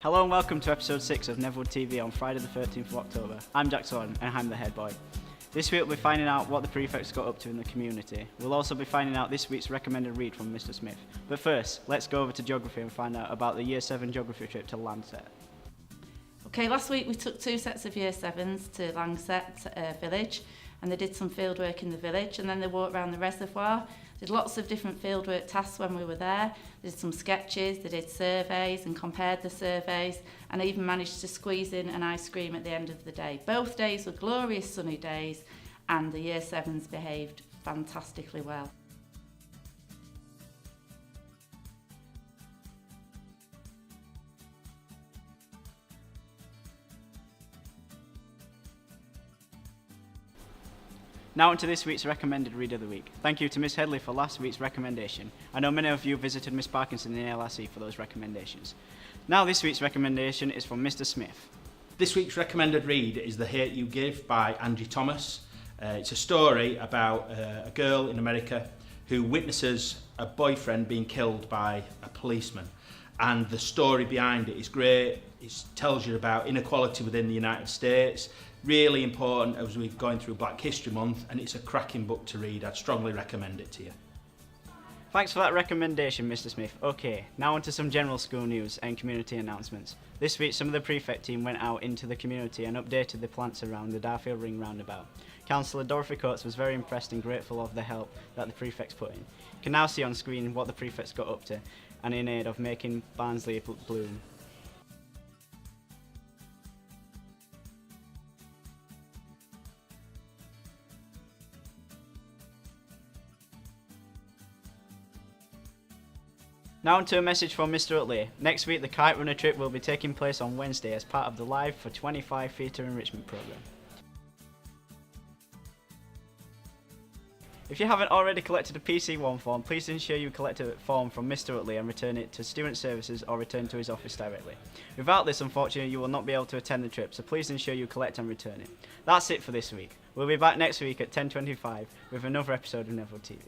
Hello and welcome to episode 6 of Netherwood TV on Friday the 13th of October. I'm Jack Sawdon and I'm the head boy. This week we'll be finding out what the prefects got up to in the community. We'll also be finding out this week's recommended read from Mr. Smith. But first, let's go over to geography and find out about the Year 7 geography trip to Lancet. Okay, last week we took 2 sets of Year 7s to Lancet village, and they did some fieldwork in the village, and then they walked around the reservoir. Did lots of different fieldwork tasks when we were there. They did some sketches, they did surveys and compared the surveys, and even managed to squeeze in an ice cream at the end of the day. Both days were glorious sunny days, and the Year 7s behaved fantastically well. Now on to this week's recommended read of the week. Thank you to Miss Headley for last week's recommendation. I know many of you visited Miss Parkinson in the LRC for those recommendations. Now this week's recommendation is from Mr. Smith. This week's recommended read is The Hate You Give by Angie Thomas. It's a story about a girl in America who witnesses a boyfriend being killed by a policeman. And the story behind it is great. It tells you about inequality within the United States. Really important as we're going through Black History Month, and it's a cracking book to read. I'd strongly recommend it to you. Thanks for that recommendation, Mr. Smith. Okay, now on to some general school news and community announcements. This week, some of the prefect team went out into the community and updated the plants around the Darfield Ring roundabout. Councillor Dorothy Coates was very impressed and grateful of the help that the prefects put in. You can now see on screen what the prefects got up to and in aid of making Barnsley bloom. Now on to a message from Mr. Utley. Next week the kite runner trip will be taking place on Wednesday as part of the Live for 25 Theatre Enrichment programme. If you haven't already collected a PC1 form, please ensure you collect a form from Mr. Utley and return it to Student Services or return to his office directly. Without this, unfortunately, you will not be able to attend the trip, so please ensure you collect and return it. That's it for this week. We'll be back next week at 10:25 with another episode of Netherwood TV.